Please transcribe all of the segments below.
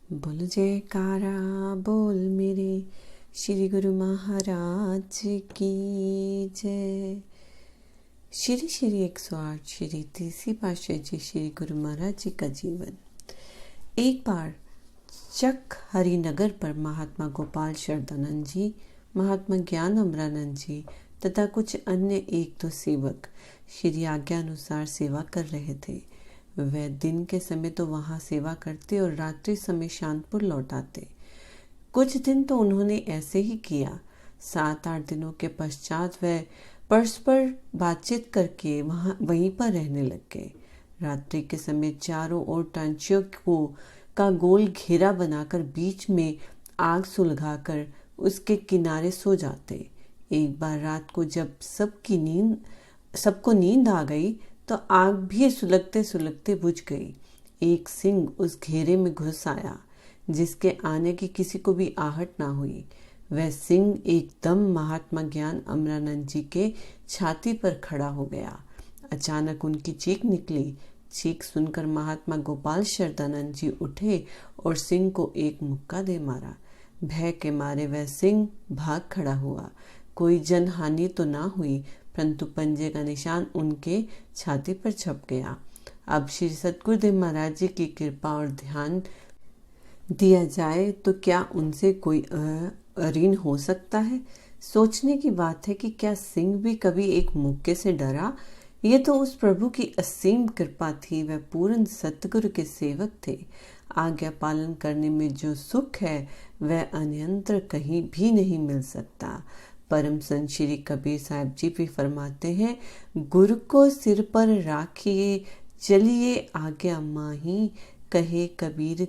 बोल जयकारा बोल मेरे श्री गुरु महाराज की जय। श्री श्री 108 श्री तीसरी पातशाही जी श्री गुरु महाराज जी का जीवन। एक बार चक हरिनगर पर महात्मा गोपाल शरदानंद जी, महात्मा ज्ञान अमरानंद जी तथा कुछ अन्य एक दो सेवक श्री आज्ञा अनुसार सेवा कर रहे थे। वह दिन के समय तो वहां सेवा करते और रात्रि समय शांतपुर लौट आते। कुछ दिन तो उन्होंने ऐसे ही किया। 7-8 दिनों के पश्चात वह परस्पर बातचीत करके वहीं पर रहने लग गए। रात्रि के समय चारों ओर टांचियों का गोल घेरा बनाकर बीच में आग सुलगाकर उसके किनारे सो जाते। एक बार रात को जब सबको नींद आ गई तो आग भी सुलगते सुलगते बुझ गई। एक सिंह उस घेरे में घुस आया जिसके आने की किसी को भी आहट ना हुई। वह सिंह एकदम महात्मा ज्ञान अमरानंद जी के छाती पर खड़ा हो गया। अचानक उनकी चीख निकली। चीख सुनकर महात्मा गोपाल शरदानंद जी उठे और सिंह को एक मुक्का दे मारा। भय के मारे वह सिंह भाग खड़ा हुआ। कोई जन हानि तो ना हुई, परंतु पंजे का निशान उनके छाती पर छप गया। अब श्री सतगुरुदेव महाराज जी की कृपा और ध्यान दिया जाए तो क्या उनसे कोई अऋण हो सकता है? सोचने की बात है कि क्या सिंह भी कभी एक मुक्के से डरा? ये तो उस प्रभु की असीम कृपा थी। वह पूर्ण सतगुरु के सेवक थे। आज्ञा पालन करने में जो सुख है वह अन्यंत्र कहीं भी नहीं मिल सकता। परम संत श्री कबीर साहब जी भी फरमाते हैं, गुरु को सिर पर राखिए चलिए आज्ञा माही, कहे कबीर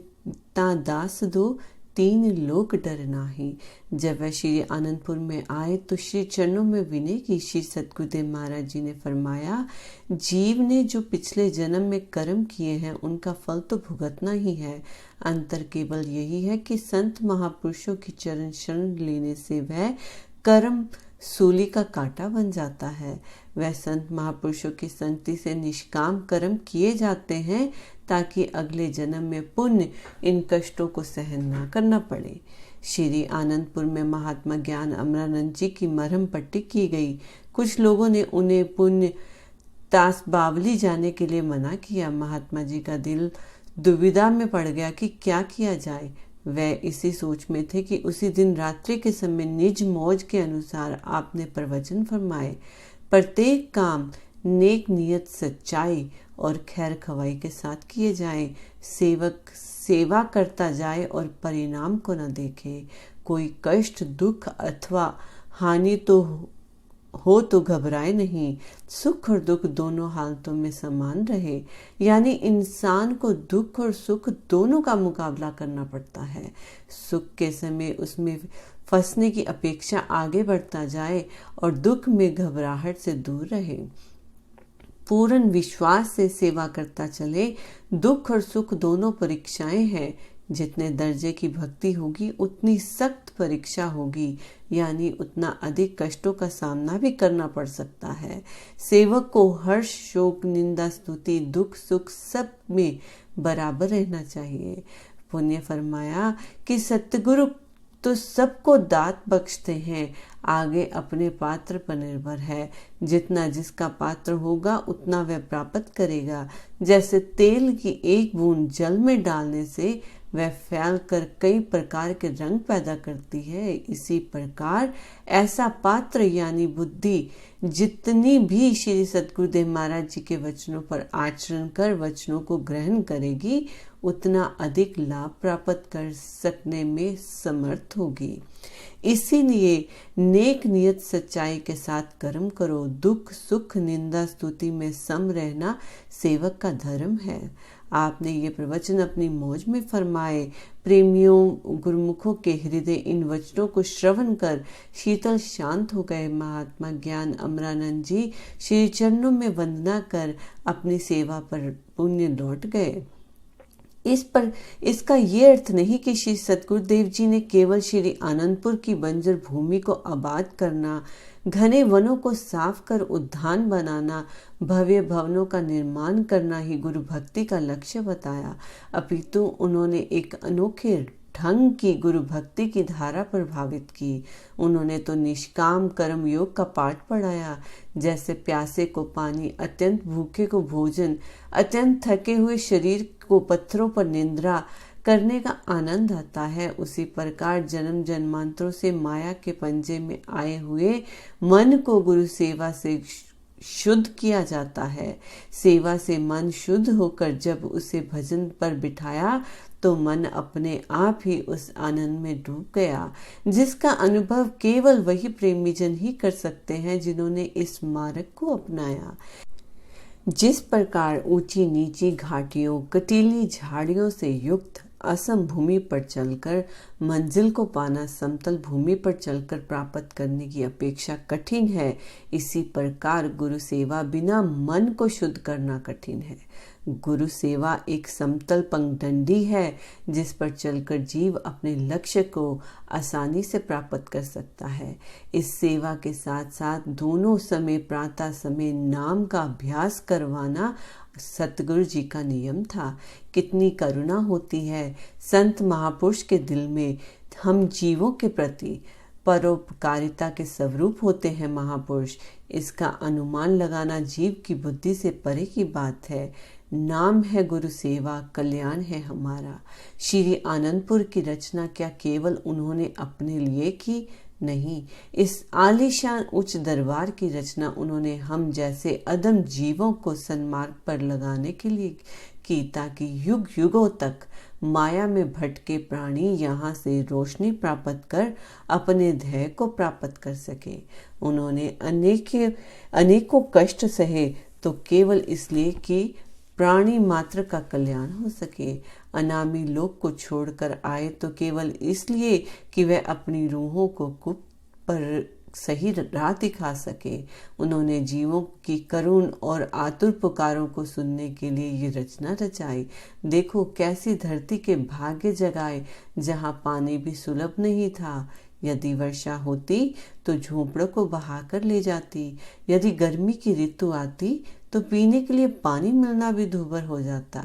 ता दास दो तीन लोक डर नाही। जब वह श्री आनंदपुर में आए तो श्री चरणों में विनय की श्री सतगुरुदेव महाराज जी ने फरमाया, जीव ने जो पिछले जन्म में कर्म किए हैं उनका फल तो भुगतना ही है। अंतर केवल यही है कि संत महापुरुषों की चरण शरण लेने से वह कर्म सूली का कांटा बन जाता है। वह संत महापुरुषों की संगति से निष्काम कर्म किए जाते हैं ताकि अगले जन्म में पुण्य इन कष्टों को सहन ना करना पड़े। श्री आनंदपुर में महात्मा ज्ञान अमरानंद जी की मरहम पट्टी की गई। कुछ लोगों ने उन्हें पुण्य तास बावली जाने के लिए मना किया। महात्मा जी का दिल दुविधा में पड़ गया कि क्या किया जाए। वह इसी सोच में थे कि उसी दिन रात्रि के समय निज मौज के अनुसार आपने प्रवचन फरमाए, प्रत्येक काम नेक नियत सच्चाई और खैर खवाई के साथ किए जाए। सेवक सेवा करता जाए और परिणाम को न देखे। कोई कष्ट दुख अथवा हानि तो हो घबराए नहीं। सुख और दुख दोनों हालतों में समान रहे। यानी इंसान को दुख और सुख दोनों का मुकाबला करना पड़ता है। सुख के समय उसमें फंसने की अपेक्षा आगे बढ़ता जाए और दुख में घबराहट से दूर रहे। पूर्ण विश्वास से सेवा करता चले। दुख और सुख दोनों परीक्षाएं हैं। जितने दर्जे की भक्ति होगी उतनी सख्त परीक्षा होगी, यानी उतना अधिक कष्टों का सामना भी करना पड़ सकता है। सेवक को हर्ष शोक निंदा स्तुति दुख सुख सब में बराबर रहना चाहिए। पुण्य फरमाया कि सतगुरु तो सबको दात बख्शते हैं, आगे अपने पात्र पर निर्भर है। जितना जिसका पात्र होगा उतना वह प्राप्त करेगा। जैसे तेल की एक बूंद जल में डालने से वह फैल कर कई प्रकार के रंग पैदा करती है, इसी प्रकार ऐसा पात्र यानी बुद्धि जितनी भी श्री सतगुरुदेव महाराज जी के वचनों पर आचरण कर वचनों को ग्रहण करेगी उतना अधिक लाभ प्राप्त कर सकने में समर्थ होगी। इसीलिए नेक नियत सच्चाई के साथ कर्म करो। दुख सुख निंदा स्तुति में सम रहना सेवक का धर्म है। आपने ये प्रवचन अपनी मौज में फरमाए। प्रेमियों गुरुमुखों के हृदय इन वचनों को श्रवण कर शीतल शांत हो गए। महात्मा ज्ञान अमरानंद जी श्री चरणों में वंदना कर अपनी सेवा पर पुण्य लौट गए। इसका ये अर्थ नहीं कि श्री सतगुरुदेव जी ने केवल श्री आनंदपुर की बंजर भूमि को आबाद करना, घने वनों को साफ कर उद्यान बनाना, भव्य भवनों का निर्माण करना ही गुरु भक्ति का लक्ष्य बताया, अपितु उन्होंने एक अनोखे ढंग की गुरु भक्ति की धारा प्रभावित की। उन्होंने तो निष्काम कर्म योग का पाठ पढ़ाया। जैसे प्यासे को पानी, अत्यंत भूखे को भोजन, अत्यंत थके हुए शरीर को पत्थरों पर निंद्रा करने का आनंद आता है, उसी प्रकार जन्म जन्मांतरों से माया के पंजे में आए हुए मन को गुरु सेवा से शुद्ध किया जाता है। सेवा से मन शुद्ध होकर जब उसे भजन पर बिठाया तो मन अपने आप ही उस आनंद में डूब गया, जिसका अनुभव केवल वही प्रेमी जन ही कर सकते हैं जिन्होंने इस मार्ग को अपनाया। जिस प्रकार ऊंची नीची घाटियों, कटीली झाड़ियों से युक्त असम भूमि पर चलकर मंजिल को पाना समतल भूमि पर चलकर प्राप्त करने की अपेक्षा कठिन है, इसी प्रकार गुरु सेवा बिना मन को शुद्ध करना कठिन है। गुरु सेवा एक समतल पगडंडी है जिस पर चलकर जीव अपने लक्ष्य को आसानी से प्राप्त कर सकता है। इस सेवा के साथ साथ दोनों समय प्रातः समय नाम का अभ्यास करवाना सतगुरु जी का नियम था। कितनी करुणा होती है संत महापुरुष के दिल में। हम जीवों के प्रति परोपकारिता के स्वरूप होते हैं महापुरुष। इसका अनुमान लगाना जीव की बुद्धि से परे की बात है। नाम है गुरु सेवा, कल्याण है हमारा। श्री आनंदपुर की रचना क्या केवल उन्होंने अपने लिए की? नहीं, इस आलीशान उच्च दरबार की रचना उन्होंने हम जैसे अदम जीवों को सन्मार्ग पर लगाने के लिए की, ताकि युग युगों तक माया में भटके प्राणी यहाँ से रोशनी प्राप्त कर अपने ध्येय को प्राप्त कर सके। उन्होंने अनेकों कष्ट सहे तो केवल इसलिए कि प्राणी मात्र का कल्याण हो सके। अनामी लोक को छोड़कर आए तो केवल इसलिए कि वह अपनी रूहों को कुप पर सही राह दिखा सके। उन्होंने जीवों की करुण और आतुर पुकारों को सुनने के लिए ये रचना रचाई। देखो कैसी धरती के भाग्य जगाए, जहाँ पानी भी सुलभ नहीं था। यदि वर्षा होती तो झोंपड़ों को बहाकर ले जाती। यदि गर्मी की ऋतु आती तो पीने के लिए पानी मिलना भी दूभर हो जाता।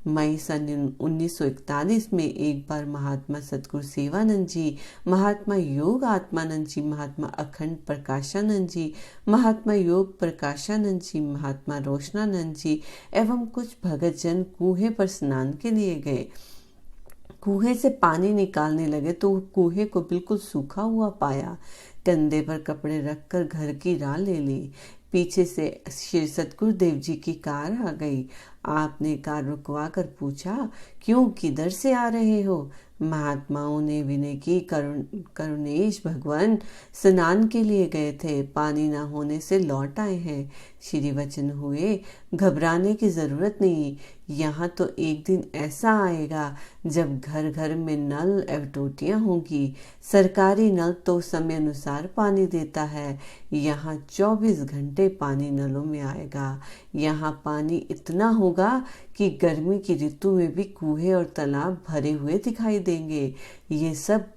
मई सन 1941 में एक बार महात्मा सतगुरु सेवानंद जी, महात्मा योग आत्मानंद जी, महात्मा अखंड प्रकाशानंद जी, महात्मा योग प्रकाशानंद जी, महात्मा रोशनानंद जी एवं कुछ भगत जन कुएं पर स्नान के लिए गए। कुएं से पानी निकालने लगे तो कुएं को बिल्कुल सूखा हुआ पाया। कंधे पर कपड़े रखकर घर की राह ले ली। पीछे से श्री सतगुरुदेव जी की कार आ गई। आपने कार रुकवा कर पूछा, क्यों, किधर से आ रहे हो? महात्माओं ने विनय की, करुणेश भगवान स्नान के लिए गए थे, पानी न होने से लौट आए हैं। श्री वचन हुए, घबराने की जरूरत नहीं। यहाँ तो एक दिन ऐसा आएगा जब घर घर में नल एवं टोटियाँ होंगी। सरकारी नल तो समय अनुसार पानी देता है। यहाँ 24 घंटे पानी नलों में आएगा। यहाँ पानी इतना होगा कि गर्मी की ऋतु में भी कुएं और तालाब भरे हुए दिखाई देंगे। ये सब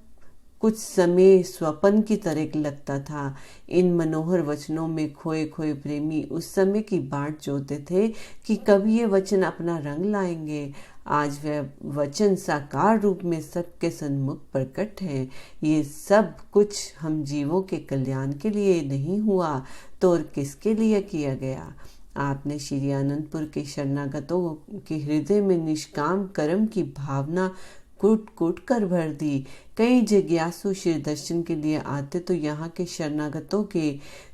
कुछ समय स्वप्न की तरह लगता था। इन मनोहर वचनों में खोए खोए प्रेमी उस समय की बाट जोते थे कि कब ये वचन अपना रंग लाएंगे। आज वह वचन साकार रूप में सबके सन्मुख प्रकट है। ये सब कुछ हम जीवों के कल्याण के लिए नहीं हुआ तो और किसके लिए किया गया? आपने श्री आनंदपुर के शरणागतों के हृदय में निष्काम कर्म की भावना कूट कूट कर भर दी। कई जिज्ञासु श्री दर्शन के लिए आते तो यहाँ के शरणागतों के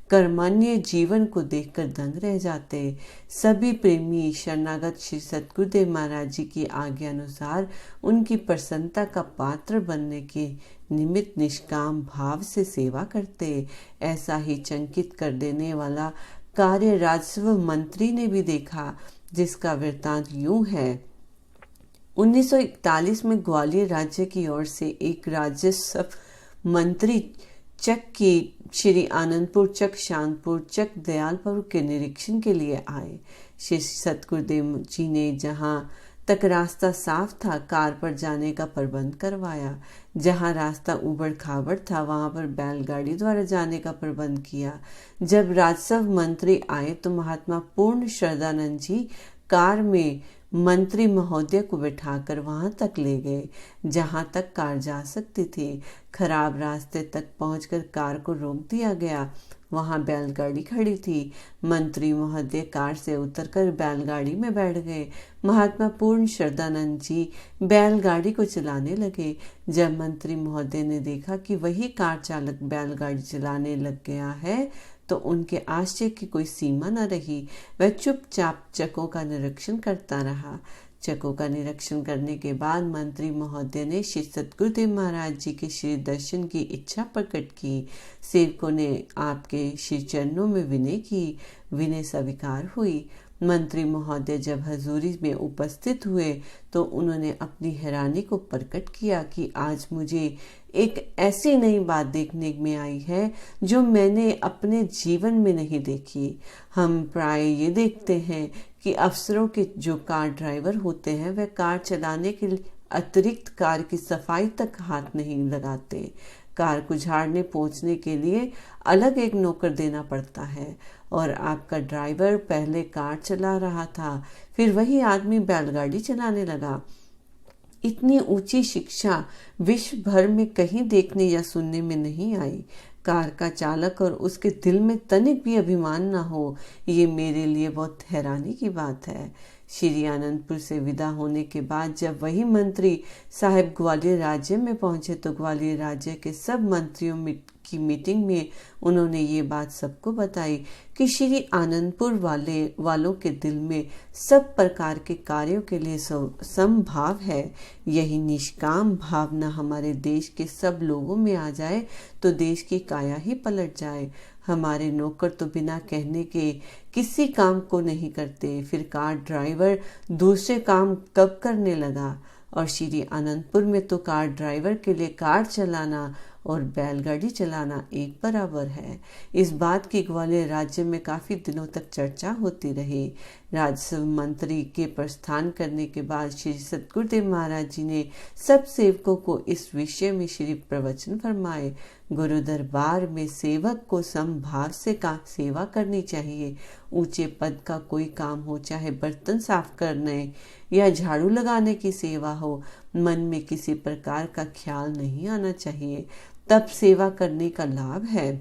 कर्मण्य जीवन को देखकर दंग रह जाते। सभी प्रेमी शरणागत श्री सतगुरुदेव महाराज जी की आज्ञा अनुसार उनकी प्रसन्नता का पात्र बनने के निमित्त निष्काम भाव से सेवा करते। ऐसा ही चंकित कर देने वाला कार्य राजस्व मंत्री ने भी देखा, जिसका वृत्तांत यूं है। 1941 में ग्वालियर राज्य की ओर से एक राजस्व मंत्री चक की श्री आनंदपुर, चक शांतपुर, चक दयालपुर के निरीक्षण के लिए आए। श्री सतगुरुदेव जी ने जहाँ तक रास्ता साफ था, कार पर जाने का प्रबंध करवाया। जहां रास्ता उबड़ खाबड़ था वहां पर बैलगाड़ी द्वारा जाने का प्रबंध किया। जब राजस्व मंत्री आए तो महात्मा पूर्ण श्रद्धानंद जी कार में मंत्री महोदय को बिठाकर वहां तक ले गए जहां तक कार जा सकती थी। खराब रास्ते तक पहुंचकर कार को रोक दिया गया। वहां बैलगाड़ी खड़ी थी। मंत्री महोदय कार से उतरकर बैलगाड़ी में बैठ गए। महात्मा पूर्ण श्रद्धानंद जी बैलगाड़ी को चलाने लगे। जब मंत्री महोदय ने देखा कि वही कार चालक बैलगाड़ी चलाने लग गया है तो उनके आश्चर्य की कोई सीमा न रही। वह चुपचाप चकों का निरीक्षण करता रहा। चकों का निरीक्षण करने के बाद मंत्री महोदय ने श्री सतगुरुदेव महाराज जी के श्री दर्शन की इच्छा प्रकट की। सेवकों ने आपके श्री चरणों में विनय की। विनय स्वीकार हुई। मंत्री महोदय जब हजूरी में उपस्थित हुए तो उन्होंने अपनी हैरानी को प्रकट किया कि आज मुझे एक ऐसी नई बात देखने में आई है जो मैंने अपने जीवन में नहीं देखी। हम प्राय ये देखते हैं कि अफसरों के जो कार ड्राइवर होते हैं वह कार चलाने के अतिरिक्त कार की सफाई तक हाथ नहीं लगाते। कार को झाड़ने पोंछने के लिए अलग एक नौकर देना पड़ता है। और आपका ड्राइवर पहले कार चला रहा था, फिर वही आदमी बैलगाड़ी चलाने लगा। इतनी ऊंची शिक्षा विश्व भर में कहीं देखने या सुनने में नहीं आई। कार का चालक और उसके दिल में तनिक भी अभिमान न हो, ये मेरे लिए बहुत हैरानी की बात है। श्री आनंदपुर से विदा होने के बाद जब वही मंत्री साहब ग्वालियर राज्य में पहुंचे तो ग्वालियर राज्य के सब मंत्रियों की मीटिंग में उन्होंने ये बात सबको बताई कि श्री आनंदपुर वालों के दिल में सब प्रकार के कार्यों के लिए समभाव है। यही निष्काम भावना हमारे देश के सब लोगों में आ जाए तो देश की काया ही पलट जाए। हमारे नौकर तो बिना कहने के किसी काम को नहीं करते, फिर कार ड्राइवर दूसरे काम कब करने लगा। और श्री आनंदपुर में तो कार ड्राइवर के लिए कार चलाना और बैलगाड़ी चलाना एक बराबर है। इस बात की ग्वालियर राज्य में काफी दिनों तक चर्चा होती रही। राजस्व मंत्री के प्रस्थान करने के बाद श्री सतगुरुदेव महाराज जी ने सब सेवकों को इस विषय में श्री प्रवचन फरमाए। गुरु दरबार में सेवक को समभाव से सेवा करनी चाहिए। ऊंचे पद का कोई काम हो, चाहे बर्तन साफ करने या झाड़ू लगाने की सेवा हो, मन में किसी प्रकार का ख्याल नहीं आना चाहिए, तब सेवा करने का लाभ है।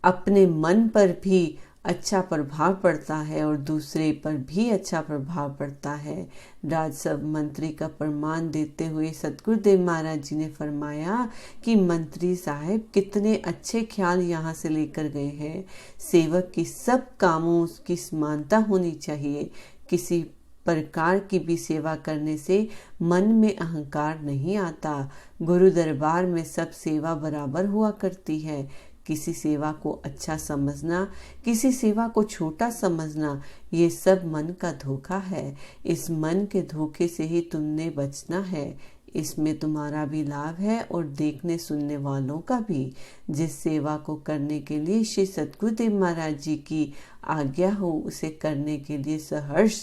अपने मन पर भी अच्छा प्रभाव पड़ता है और दूसरे पर भी अच्छा प्रभाव पड़ता है। राजस्व मंत्री का प्रमाण देते हुए सतगुरुदेव महाराज जी ने फरमाया कि मंत्री साहब कितने अच्छे ख्याल यहाँ से लेकर गए हैं। सेवक की सब कामों की समानता होनी चाहिए। किसी प्रकार की भी सेवा करने से मन में अहंकार नहीं आता। गुरु दरबार में सब सेवा बराबर हुआ करती है। किसी सेवा को अच्छा समझना, किसी सेवा को छोटा समझना, ये सब मन का धोखा है। इस मन के धोखे से ही तुमने बचना है। इसमें तुम्हारा भी लाभ है और देखने सुनने वालों का भी। जिस सेवा को करने के लिए श्री सतगुरुदेव महाराज जी की आज्ञा हो उसे करने के लिए सहर्ष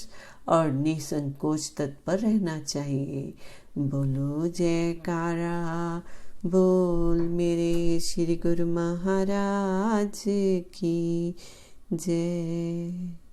और निसंकोच तत्पर रहना चाहिए। बोलो जयकारा, बोल मेरे श्री गुरु महाराज की जय।